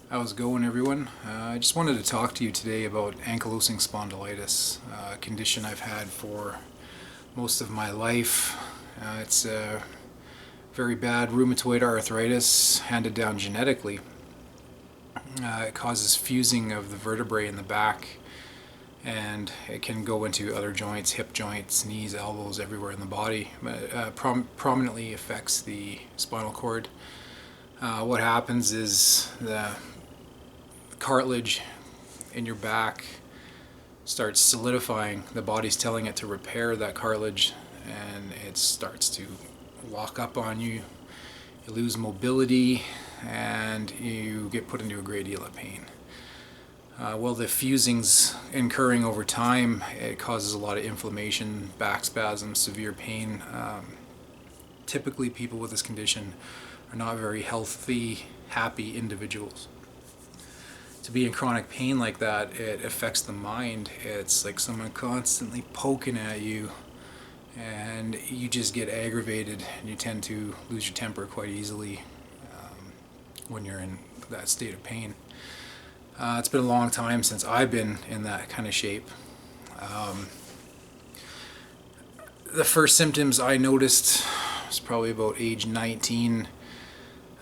How's it going, everyone? I just wanted to talk to you today about ankylosing spondylitis, a condition I've had for most of my life. It's a very bad rheumatoid arthritis handed down genetically. It causes fusing of the vertebrae in the back, and it can go into other joints, hip joints, knees, elbows, everywhere in the body. But it prominently affects the spinal cord. What happens is the cartilage in your back starts solidifying. The body's telling it to repair that cartilage, and it starts to lock up on you. You lose mobility, and you get put into a great deal of pain. Well, the fusing's incurring over time. It causes a lot of inflammation, back spasms, severe pain. Typically, people with this condition are not very healthy, happy individuals. To be in chronic pain like that, it affects the mind. It's like someone constantly poking at you, and you just get aggravated, and you tend to lose your temper quite easily when you're in that state of pain. It's been a long time since I've been in that kind of shape. The first symptoms I noticed was probably about age 19.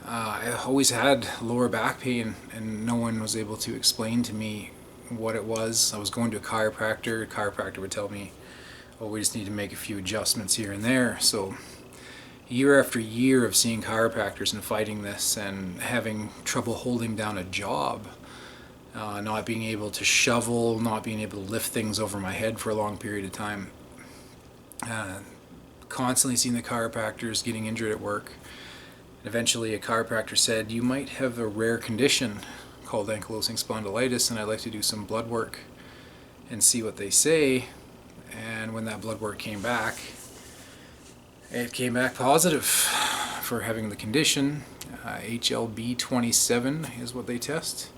I always had lower back pain, and no one was able to explain to me what it was. I was going to a chiropractor. The chiropractor would tell me, oh, we just need to make a few adjustments here and there. So year after year of seeing chiropractors and fighting this and having trouble holding down a job, not being able to shovel, not being able to lift things over my head for a long period of time, constantly seeing the chiropractors, getting injured at work. Eventually a chiropractor said, you might have a rare condition called ankylosing spondylitis, and I'd like to do some blood work and see what they say. And when that blood work came back, it came back positive for having the condition. HLB27 is what they test.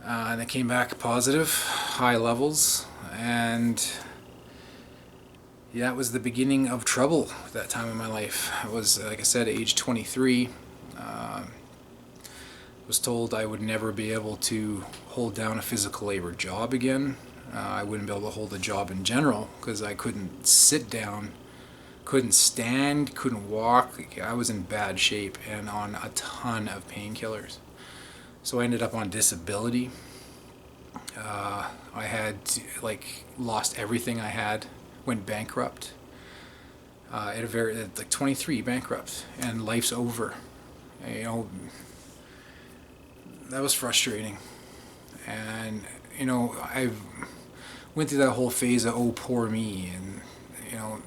And it came back positive, high levels, and that was the beginning of trouble at that time in my life. I was, like I said, age 23. Was told I would never be able to hold down a physical labor job again. I wouldn't be able to hold a job in general because I couldn't sit down, couldn't stand, couldn't walk. I was in bad shape and on a ton of painkillers. So I ended up on disability. I had lost everything I had, went bankrupt. At 23, bankrupt, and life's over. You know, that was frustrating. And I went through that whole phase of oh poor me, and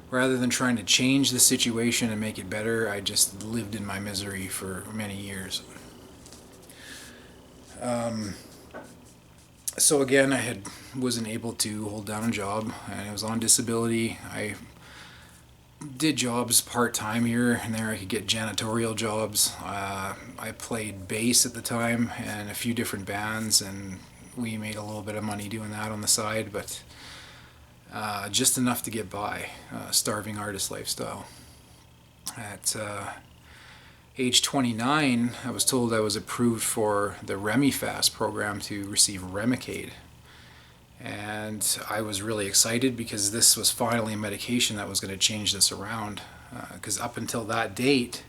rather than trying to change the situation and make it better, I just lived in my misery for many years. So again, wasn't able to hold down a job, and I was on disability. I did jobs part-time here and there. I could get janitorial jobs. I played bass at the time in a few different bands, and we made a little bit of money doing that on the side, but just enough to get by. Starving artist lifestyle. At age 29, I was told I was approved for the Remicade program to receive Remicade. And I was really excited because this was finally a medication that was going to change this around. Because up until that date,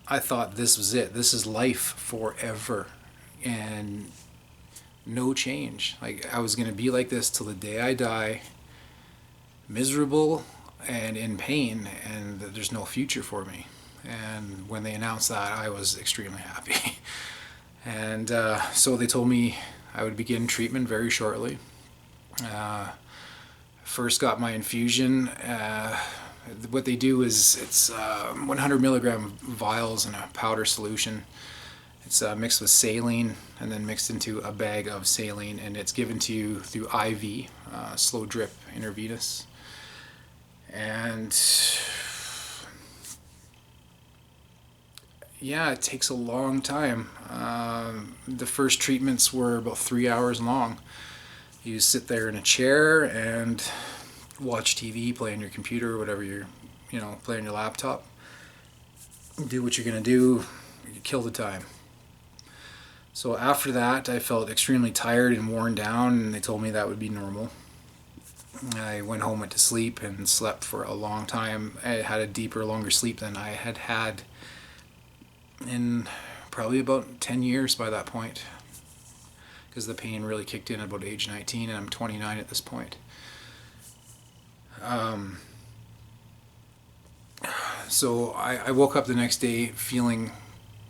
I thought this was it. This is life forever. And no change. Like, I was going to be like this till the day I die, miserable and in pain, and there's no future for me. And when they announced that, I was extremely happy. And so they told me I would begin treatment very shortly. First got my infusion. What they do is it's 100 milligram vials in a powder solution. It's mixed with saline and then mixed into a bag of saline, and it's given to you through IV, slow drip intravenous. And yeah, it takes a long time. The first treatments were about 3 hours long. You sit there in a chair and watch TV, play on your computer, whatever play on your laptop. Do what you're gonna do. kill the time. So after that, I felt extremely tired and worn down, and they told me that would be normal. I went home, went to sleep, and slept for a long time. I had a deeper, longer sleep than I had had in probably about 10 years by that point, because the pain really kicked in at about age 19, and I'm 29 at this point. So I woke up the next day feeling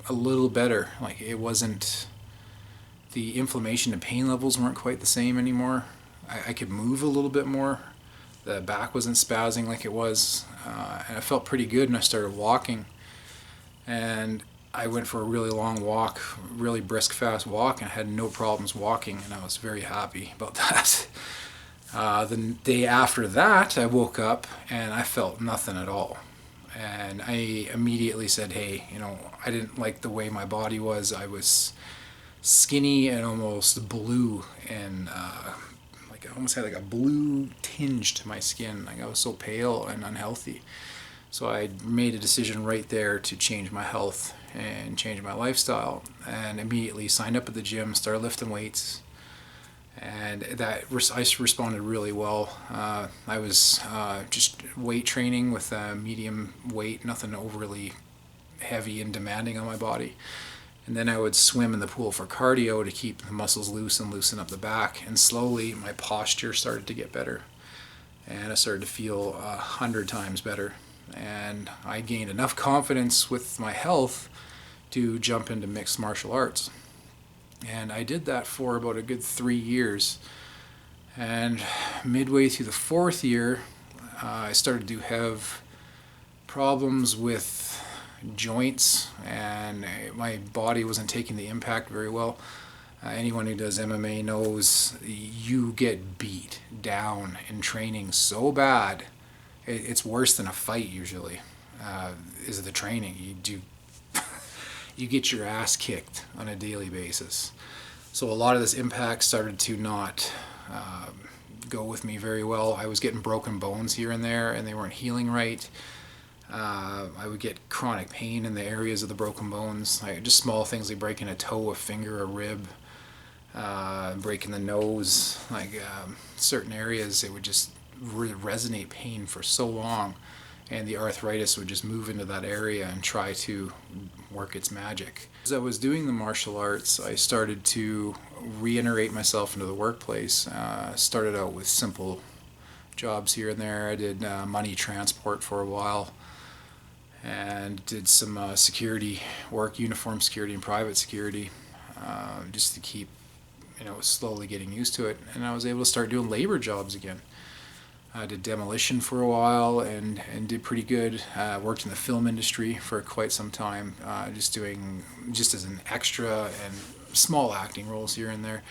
a little better. Like, it wasn't, the inflammation and pain levels weren't quite the same anymore. I could move a little bit more. The back wasn't spazzing like it was, and I felt pretty good, and I started walking. And I went for a really long walk, really brisk, fast walk, and I had no problems walking, and I was very happy about that. The day after that, I woke up and I felt nothing at all. And I immediately said, hey, I didn't like the way my body was. I was skinny and almost blue, and I almost had like a blue tinge to my skin. Like, I was so pale and unhealthy. So I made a decision right there to change my health and change my lifestyle, and immediately signed up at the gym, started lifting weights, and I responded really well. I was just weight training with a medium weight, nothing overly heavy and demanding on my body. And then I would swim in the pool for cardio to keep the muscles loose and loosen up the back. And slowly my posture started to get better, and I started to feel 100 times better. And I gained enough confidence with my health to jump into mixed martial arts. And I did that for about a good 3 years. And midway through the 4th year, I started to have problems with joints, and my body wasn't taking the impact very well. Anyone who does MMA knows you get beat down in training so bad. It's worse than a fight usually, is the training. You get your ass kicked on a daily basis. So a lot of this impact started to not go with me very well. I was getting broken bones here and there, and they weren't healing right. I would get chronic pain in the areas of the broken bones, like just small things like breaking a toe, a finger, a rib, breaking the nose. Like certain areas, it would just resonate pain for so long, and the arthritis would just move into that area and try to work its magic. As I was doing the martial arts, I started to reintegrate myself into the workplace. Started out with simple jobs here and there. I did money transport for a while, and did some security work, uniform security and private security, just to keep, slowly getting used to it. And I was able to start doing labor jobs again. I did demolition for a while and did pretty good. Worked in the film industry for quite some time, just as an extra and small acting roles here and there.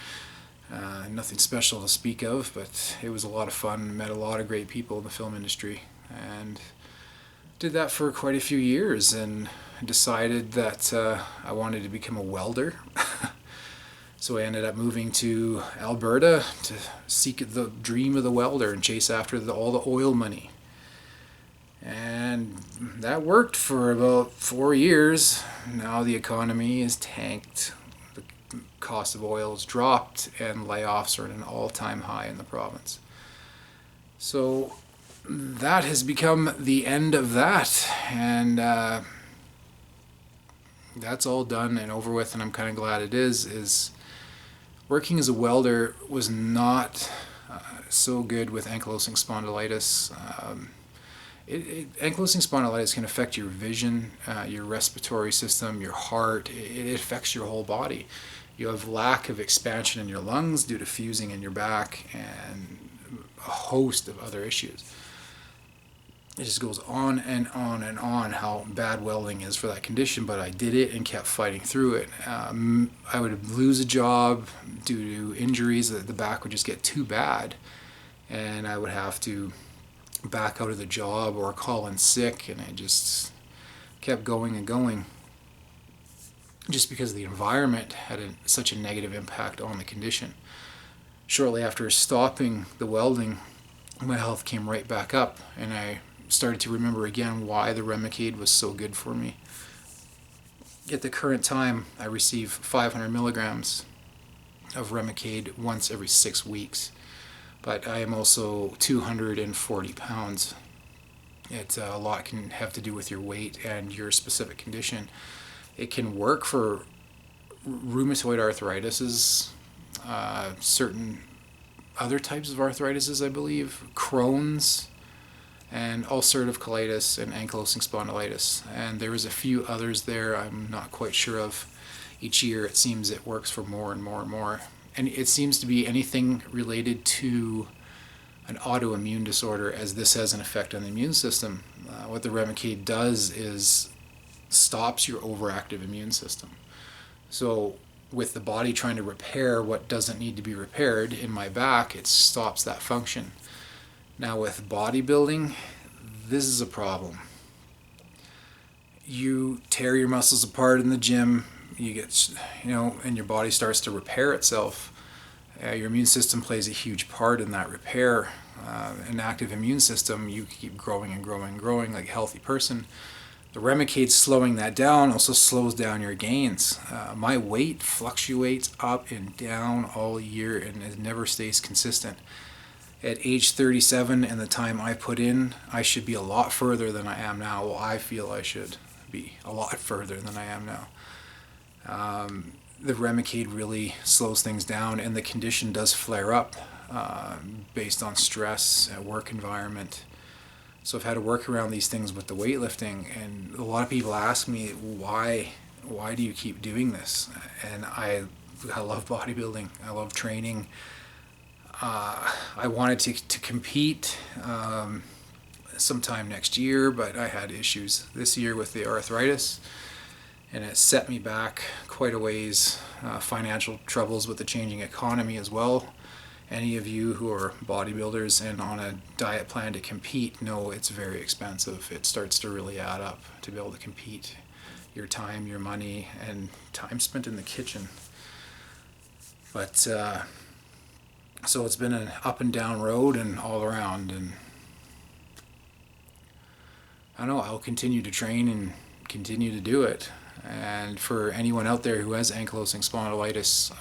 Nothing special to speak of, but it was a lot of fun. Met a lot of great people in the film industry, and did that for quite a few years, and decided that I wanted to become a welder. So I ended up moving to Alberta to seek the dream of the welder and chase after all the oil money. And that worked for about 4 years. Now the economy is tanked. The cost of oil has dropped, and layoffs are at an all-time high in the province. So that has become the end of that, and that's all done and over with, and I'm kind of glad it is working as a welder was not so good with ankylosing spondylitis. Ankylosing spondylitis can affect your vision, your respiratory system, your heart. It affects your whole body. You have lack of expansion in your lungs due to fusing in your back, and a host of other issues. It just goes on and on and on how bad welding is for that condition, but I did it and kept fighting through it. I would lose a job due to injuries. The back would just get too bad, and I would have to back out of the job or call in sick, and I just kept going and going, just because the environment had such a negative impact on the condition. Shortly after stopping the welding, my health came right back up, and I started to remember again why the Remicade was so good for me. At the current time, I receive 500 milligrams of Remicade once every 6 weeks, but I am also 240 pounds. A lot can have to do with your weight and your specific condition. It can work for rheumatoid arthritis, certain other types of arthritis, I believe, Crohn's, and ulcerative colitis and ankylosing spondylitis. And there was a few others there I'm not quite sure of. Each year it seems it works for more and more and more. And it seems to be anything related to an autoimmune disorder, as this has an effect on the immune system. What the Remicade does is stops your overactive immune system. So with the body trying to repair what doesn't need to be repaired in my back, it stops that function. Now with bodybuilding, this is a problem. You tear your muscles apart in the gym, and your body starts to repair itself. Your immune system plays a huge part in that repair. An active immune system, you keep growing and growing and growing like a healthy person. The Remicade slowing that down also slows down your gains. My weight fluctuates up and down all year and it never stays consistent. At age 37 and the time I put in, I should be a lot further than I am now. Well, I feel I should be a lot further than I am now. The Remicade really slows things down, and the condition does flare up based on stress, work environment. So I've had to work around these things with the weightlifting, and a lot of people ask me, why do you keep doing this? And I love bodybuilding. I love training. I wanted to compete sometime next year, but I had issues this year with the arthritis, and it set me back quite a ways. Financial troubles with the changing economy as well. Any of you who are bodybuilders and on a diet plan to compete know it's very expensive. It starts to really add up to be able to compete. Your time, your money, and time spent in the kitchen. But so it's been an up and down road and all around, and I don't know, I'll continue to train and continue to do it. And for anyone out there who has ankylosing spondylitis,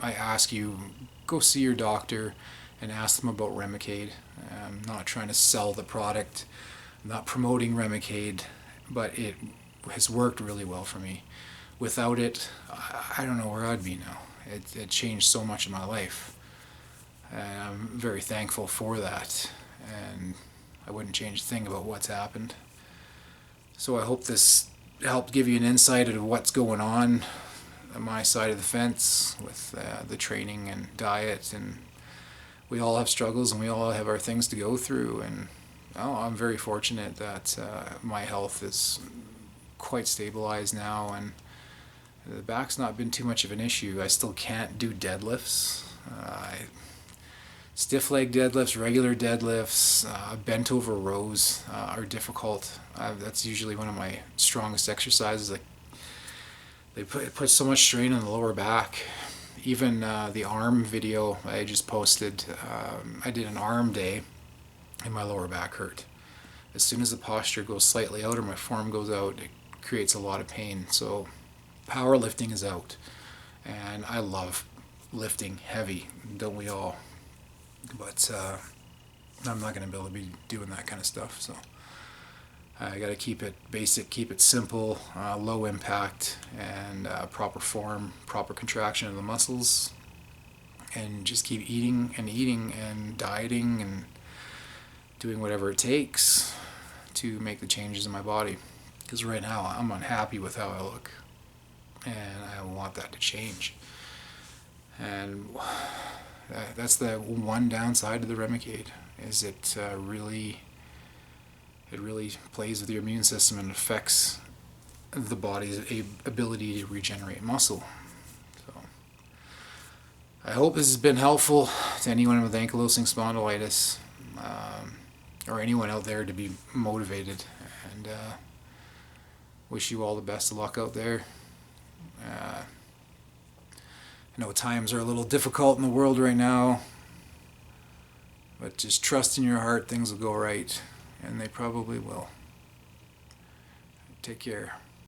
I ask you, go see your doctor and ask them about Remicade. I'm not trying to sell the product, I'm not promoting Remicade, but it has worked really well for me. Without it, I don't know where I'd be now. It changed so much in my life. And I'm very thankful for that, and I wouldn't change a thing about what's happened. So I hope this helped give you an insight into what's going on my side of the fence with the training and diet, and we all have struggles and we all have our things to go through, and I'm very fortunate that my health is quite stabilized now, and the back's not been too much of an issue. I still can't do deadlifts. Stiff leg deadlifts, regular deadlifts, bent over rows are difficult. That's usually one of my strongest exercises. It puts so much strain on the lower back. Even the arm video I just posted, I did an arm day and my lower back hurt. As soon as the posture goes slightly out or my form goes out, it creates a lot of pain. So powerlifting is out, and I love lifting heavy, don't we all? But I'm not going to be able to be doing that kind of stuff, so I got to keep it basic, keep it simple, low impact, and proper form, proper contraction of the muscles, and just keep eating and dieting and doing whatever it takes to make the changes in my body. Because right now I'm unhappy with how I look, and I want that to change. And that's the one downside to the Remicade, is it really plays with your immune system and affects the body's ability to regenerate muscle. So I hope this has been helpful to anyone with ankylosing spondylitis, or anyone out there to be motivated, and wish you all the best of luck out there. I know times are a little difficult in the world right now, but just trust in your heart things will go right, and they probably will. Take care.